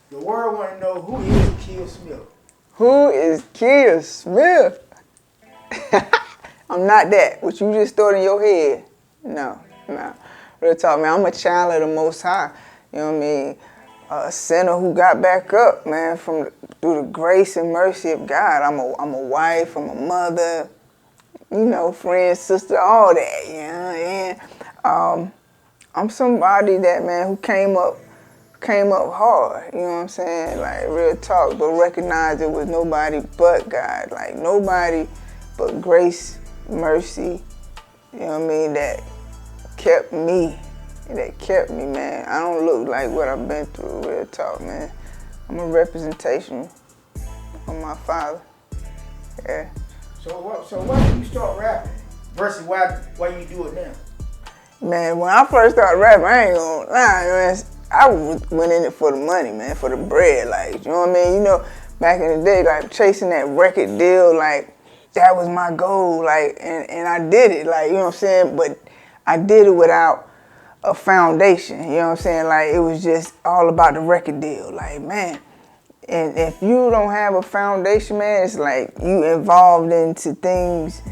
The world want to know who is Keya Smith. Who is Keya Smith? I'm not that. What you just thought in your head. No. Real talk, man. I'm a child of the Most High. You know what I mean? A sinner who got back up, man, through the grace and mercy of God. I'm a wife. I'm a mother. You know, friend, sister, all that. You know, and I'm somebody that, man, who came up hard, you know what I'm saying? Like, real talk, but recognized it was nobody but God. Like, nobody but grace, mercy, you know what I mean, that kept me, man. I don't look like what I've been through, real talk, man. I'm a representation of my father, yeah. So why did you start rapping versus why you do it now? Man, when I first started rapping, I ain't gonna lie, man. I went in it for the money, man, for the bread, like, you know what I mean? You know, back in the day, like, chasing that record deal, like, that was my goal, like, and I did it, like, you know what I'm saying? But I did it without a foundation, you know what I'm saying? Like, it was just all about the record deal, like, man. And if you don't have a foundation, man, it's like you involved into things,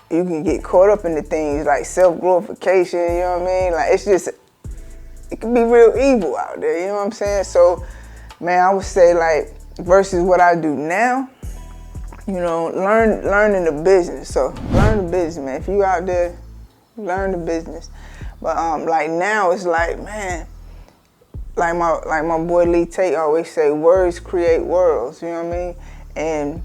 you can get caught up into things like self-glorification, you know what I mean? Like, it's just, it can be real evil out there, you know what I'm saying? So, man, I would say, like, versus what I do now, you know, learning the business. So, learn the business, man. If you out there, learn the business. But, like, now it's like, man, like my boy Lee Tate always say, words create worlds, you know what I mean? And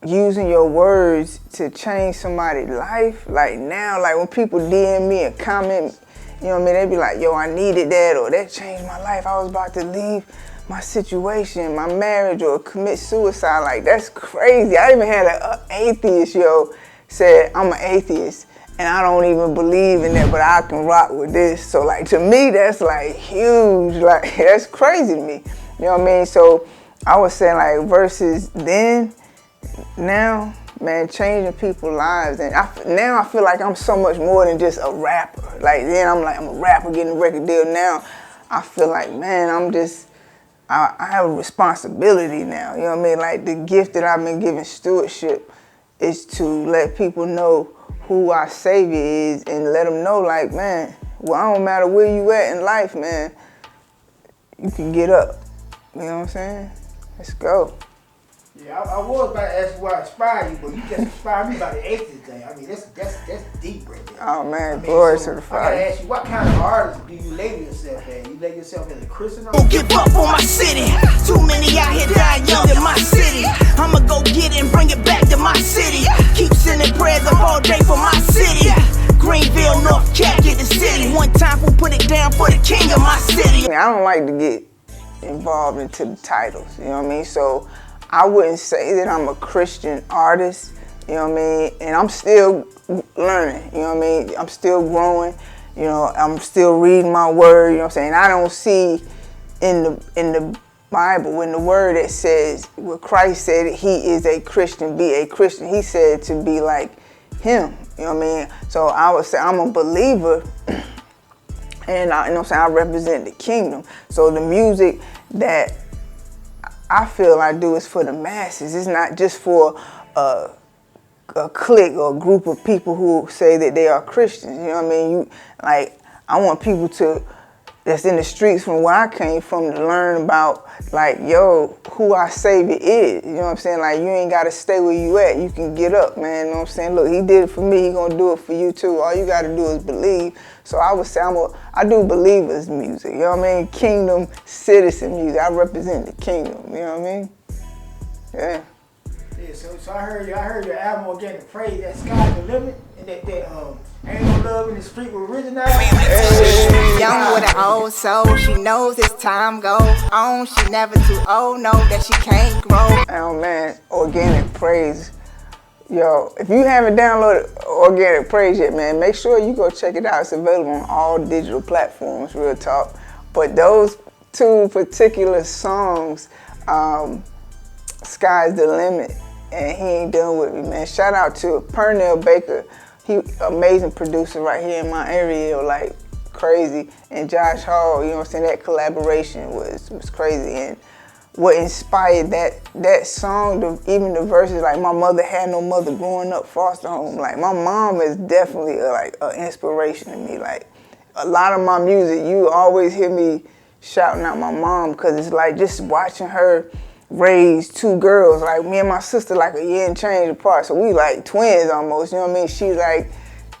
using your words to change somebody's life, like now, like when people DM me and comment, you know what I mean, they be like, yo, I needed that, or that changed my life. I was about to leave my situation, my marriage, or commit suicide. Like, that's crazy. I even had an atheist, said, I'm an atheist, and I don't even believe in that, but I can rock with this. So, like, to me, that's, like, huge. Like, that's crazy to me. You know what I mean? So, I was saying, like, versus then, now, man, changing people's lives. And now I feel like I'm so much more than just a rapper. Like, then I'm a rapper getting a record deal. Now, I feel like, man, I have a responsibility now. You know what I mean? Like, the gift that I've been given stewardship is to let people know who our Savior is and let them know, like, man, well, I don't matter where you at in life, man, you can get up. You know what I'm saying? Let's go. Yeah, I was about to ask you what inspired you, but you just inspired me by the atheist thing. I mean, that's deep right there. Oh, man, glory to the Father. I gotta ask you, what kind of artist do you label yourself as? You label yourself as a Christian? Don't give up on my city. Too many out here dying young in my city. I'ma go get it and bring it back to my city. Keep sending prayers up all day for my city. Greenville, North Cat, get the city. One time we'll put it down for the king of my city. I don't like to get involved into the titles, you know what I mean? So I wouldn't say that I'm a Christian artist, you know what I mean? And I'm still learning, you know what I mean? I'm still growing, you know, I'm still reading my word, you know what I'm saying? I don't see in the Bible, in the word that says, where Christ said he is a Christian, be a Christian, he said to be like him, you know what I mean? So I would say I'm a believer, and you know what I'm saying, I represent the kingdom. So the music that I feel I do is for the masses. It's not just for a clique or a group of people who say that they are Christians. You know what I mean? I want people that's in the streets from where I came from to learn about, like, yo, who our Savior is. You know what I'm saying? Like, you ain't got to stay where you at. You can get up, man. You know what I'm saying? Look, he did it for me. He gonna do it for you too. All you got to do is believe. So I would say I do believers music. You know what I mean? Kingdom citizen music. I represent the kingdom. You know what I mean? Yeah. Yeah. So I heard your album Organic Praise. That Sky's the Limit, and that Ain't No Love in the Street with Original. Young with an old soul, she knows as time goes on. She never too old, know that she can't grow. Oh man, Organic Praise. Yo, if you haven't downloaded Organic Praise yet, man, make sure you go check it out. It's available on all digital platforms, real talk. But those two particular songs, Sky's the Limit, and He Ain't Done With Me, man. Shout out to Pernell Baker. He amazing producer right here in my area. Like, crazy. And Josh Hall, you know what I'm saying, that collaboration was crazy. And what inspired that song, even the verses, like my mother had no mother growing up foster home. Like my mom is definitely like an inspiration to me. Like a lot of my music, you always hear me shouting out my mom because it's like just watching her raise two girls. Like me and my sister like a year and change apart, so we like twins almost, you know what I mean? She like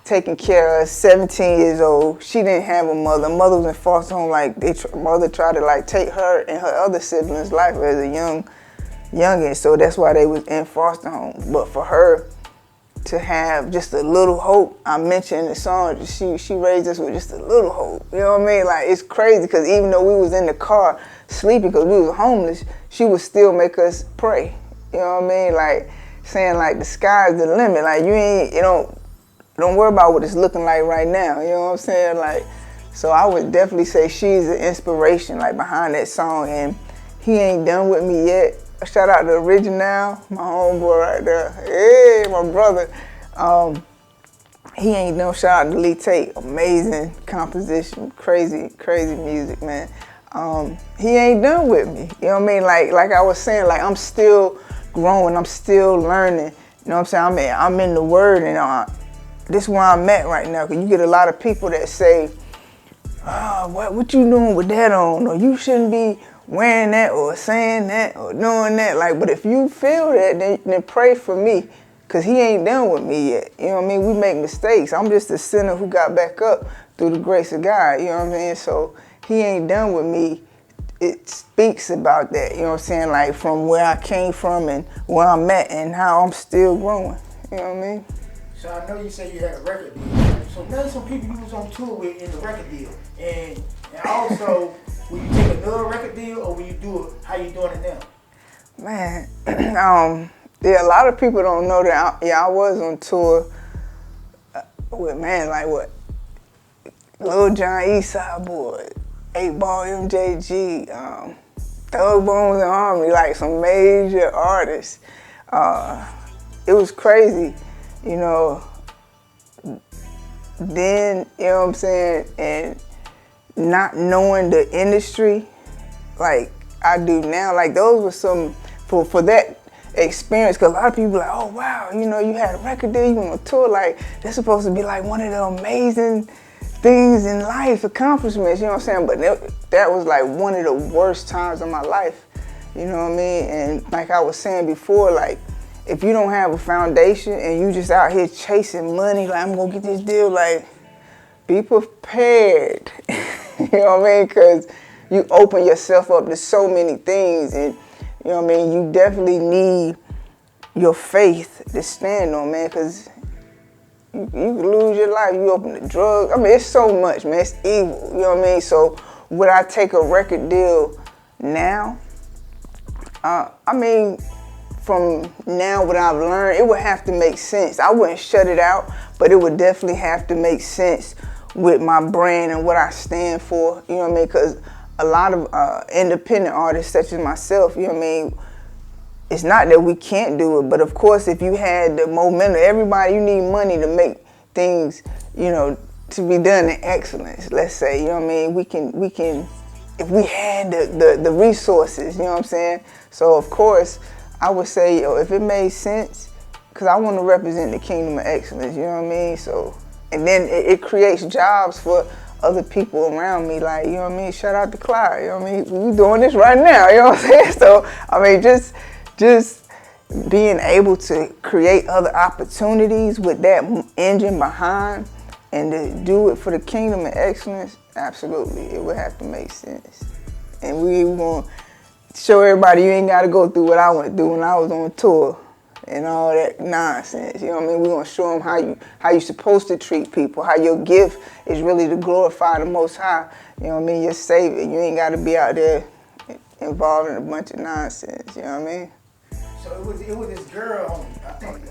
taking care of us, 17 years old. She didn't have a mother. Mother was in foster home. Like mother tried to like take her and her other siblings' life as a youngin. So that's why they was in foster home. But for her to have just a little hope, I mentioned in the song, she raised us with just a little hope. You know what I mean? Like it's crazy because even though we was in the car sleeping because we was homeless, she would still make us pray. You know what I mean? Like saying like the sky's the limit. Like don't worry about what it's looking like right now, you know what I'm saying? Like, so I would definitely say she's an inspiration, like, behind that song, and he ain't done with me yet. Shout out to Original, my homeboy right there. Hey, my brother. He ain't done. Shout out to Lee Tate, amazing composition, crazy music, man. He ain't done with me, you know what I mean? Like I was saying, like, I'm still growing, I'm still learning, you know what I'm saying? I'm in the Word, and this is where I'm at right now, because you get a lot of people that say, what you doing with that on? Or you shouldn't be wearing that or saying that or doing that. Like, but if you feel that, then pray for me, because he ain't done with me yet. You know what I mean? We make mistakes. I'm just a sinner who got back up through the grace of God. You know what I mean? So he ain't done with me. It speaks about that, you know what I'm saying? Like from where I came from and where I'm at and how I'm still growing. You know what I mean? So I know you say you had a record deal. So name some people you was on tour with in the record deal. And also, will you take another record deal or will you do it, how you doing it now? Man, yeah, a lot of people don't know that I was on tour with, man, like what? Lil Jon, Eastside Boy, 8 Ball MJG, Thug Bones and Harmony, like some major artists. It was crazy. You know, then, you know what I'm saying, and not knowing the industry like I do now, like those were some, for that experience, because a lot of people like, oh wow, you know, you had a record deal, you went on tour, like that's supposed to be like one of the amazing things in life, accomplishments, you know what I'm saying, but that was like one of the worst times of my life, you know what I mean, and like I was saying before, like, if you don't have a foundation and you just out here chasing money, like I'm gonna get this deal, like be prepared, you know what I mean? Because you open yourself up to so many things, and you know what I mean? You definitely need your faith to stand on, man, because you can lose your life. You open the drugs. I mean, it's so much, man. It's evil, you know what I mean? So would I take a record deal now? I mean, from now what I've learned, it would have to make sense. I wouldn't shut it out, but it would definitely have to make sense with my brand and what I stand for, you know what I mean? Because a lot of independent artists such as myself, you know what I mean, it's not that we can't do it, but of course if you had the momentum, everybody, you need money to make things, you know, to be done in excellence, let's say, you know what I mean? We can, if we had the resources, you know what I'm saying? So of course, I would say, yo, if it made sense, because I want to represent the kingdom of excellence, you know what I mean? So, and then it creates jobs for other people around me, like, you know what I mean? Shout out to Clyde, you know what I mean? We doing this right now, you know what I'm saying? So, I mean, just being able to create other opportunities with that engine behind and to do it for the kingdom of excellence, absolutely, it would have to make sense. And we going to show everybody you ain't got to go through what I went through when I was on tour and all that nonsense. You know what I mean? We're going to show them how you're supposed to treat people, how your gift is really to glorify the Most High. You know what I mean? Your Savior. You ain't got to be out there involved in a bunch of nonsense. You know what I mean? So it was this girl on, I think,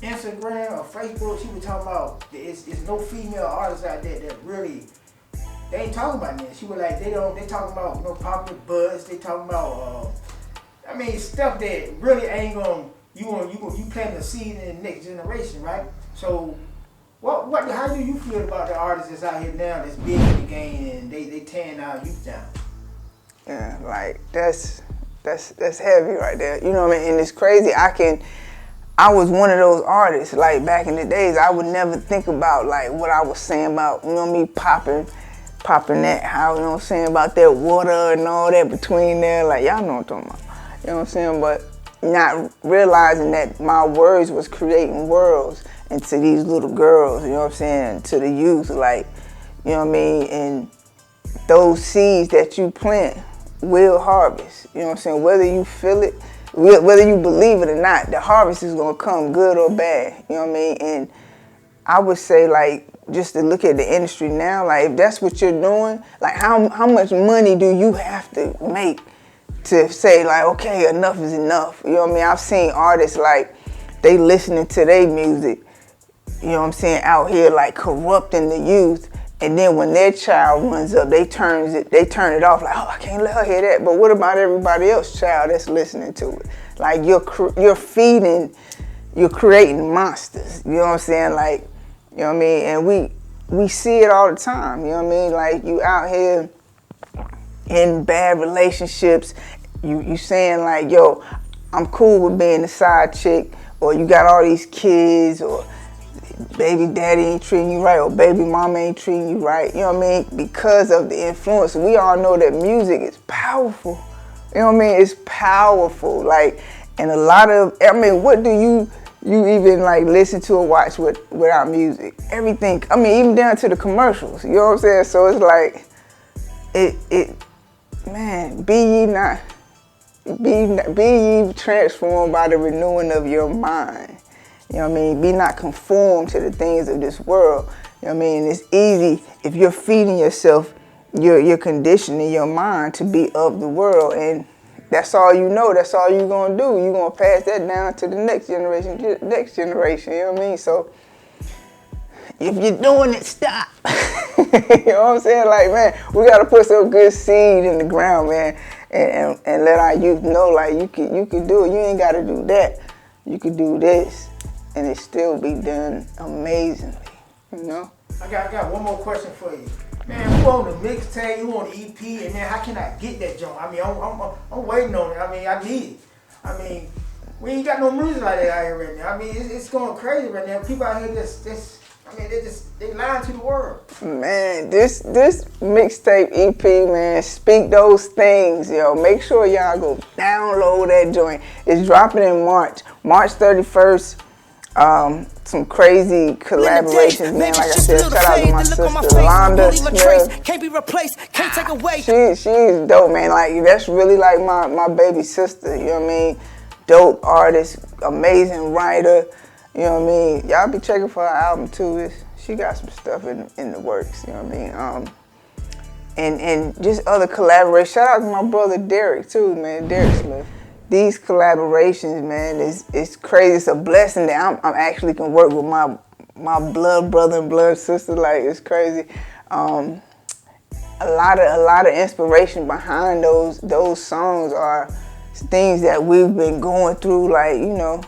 Instagram or Facebook. She was talking about it's no female artists out there that really, they ain't talking about that. She was like, they talking about, you know, popular buzz. They talking about, I mean, stuff that really ain't gonna, you planting a seed in the next generation, right? So How do you feel about the artists that's out here now that's big in the game and they tearing our youth down? Yeah, like that's heavy right there. You know what I mean? And it's crazy. I was one of those artists, like back in the days, I would never think about like what I was saying about, you know what I mean, popping that, how, you know what I'm saying, about that water and all that between there, like y'all know what I'm talking about. You know what I'm saying? But not realizing that my words was creating worlds into these little girls, you know what I'm saying, to the youth, like, you know what I mean, and those seeds that you plant will harvest, you know what I'm saying, whether you feel it, whether you believe it or not, the harvest is gonna come good or bad, you know what I mean, and I would say, like, just to look at the industry now, like, if that's what you're doing, like, how much money do you have to make to say, like, okay, enough is enough, you know what I mean? I've seen artists, like, they listening to their music, you know what I'm saying, out here, like, corrupting the youth, and then when their child runs up, they turn it off, like, oh, I can't let her hear that, but what about everybody else's child that's listening to it? Like, you're creating monsters, you know what I'm saying, like, you know what I mean, and we see it all the time, you know what I mean, like, you out here in bad relationships, you saying, like, yo, I'm cool with being the side chick, or you got all these kids, or baby daddy ain't treating you right, or baby mama ain't treating you right, you know what I mean? Because of the influence. We all know that music is powerful. You know what I mean? It's powerful. Like, and a lot of, I mean, what do you even like listen to or watch without music? Everything, I mean, even down to the commercials, you know what I'm saying? So it's like, man, be ye transformed by the renewing of your mind. You know what I mean? Be not conformed to the things of this world. You know what I mean? It's easy if you're feeding yourself, you're conditioning your mind to be of the world, and that's all you know. That's all you're gonna do. You're gonna pass that down to the next generation. You know what I mean? So if you're doing it, stop. You know what I'm saying? Like, man, we gotta put some good seed in the ground, man, and let our youth know, like, you can do it. You ain't gotta do that. You can do this, and it still be done amazingly, you know? I got one more question for you. Man, who on the mixtape, who on the EP, and man, how can I get that joint? I mean, I'm waiting on it. I mean, I need it. I mean, we ain't got no music like that out here right now. I mean, it's going crazy right now. People out here they lying to the world. Man, this mixtape EP, man, speak those things, yo. Make sure y'all go download that joint. It's dropping in March 31st. Some crazy collaborations, man. Like I said, shout out to my sister, Londa Smith. Can't be replaced, can't take away. She's dope, man. Like, that's really like my baby sister, you know what I mean? Dope artist, amazing writer, you know what I mean? Y'all be checking for her album too. She got some stuff in the works, you know what I mean? And just other collaborations. Shout out to my brother Derek too, man, Derek Smith. These collaborations, man, it's crazy. It's a blessing that I'm actually can work with my blood brother and blood sister. Like, it's crazy. A lot of inspiration behind those songs are things that we've been going through, like, you know,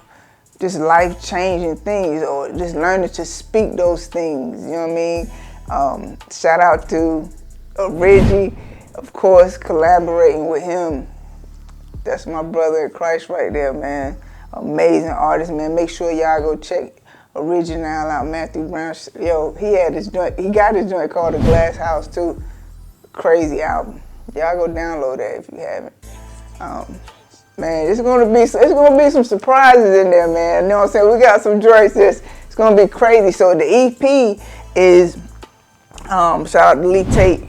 just life-changing things, or just learning to speak those things, you know what I mean? Shout out to Reggie, of course, collaborating with him. That's my brother in Christ right there, man. Amazing artist, man. Make sure y'all go check Original out, Matthew Brown. Yo, he got his joint called The Glass House too. Crazy album. Y'all go download that if you haven't. Man, it's gonna be some surprises in there, man. You know what I'm saying? We got some joints it's gonna be crazy. So the EP is shout out to Lee Tate,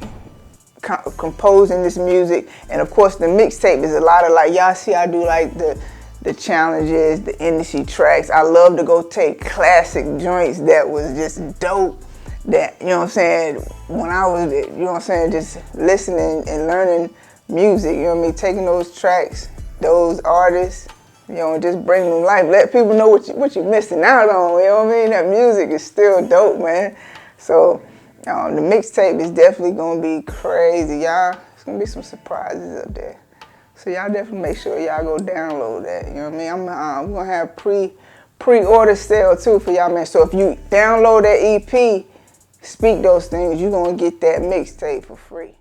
composing this music, and of course the mixtape is a lot of, like, y'all see I do like the challenges, the industry tracks. I love to go take classic joints that was just dope, that, you know what I'm saying, when I was, you know what I'm saying, just listening and learning music, you know what I mean, taking those tracks, those artists, you know, and just bringing them life, let people know what you're missing out on, you know what I mean? That music is still dope, man. So the mixtape is definitely gonna be crazy, y'all. It's gonna be some surprises up there. So y'all definitely make sure y'all go download that. You know what I mean? We're gonna have pre-order sale too for y'all, man. So if you download that EP, Speak Those Things, you're gonna get that mixtape for free.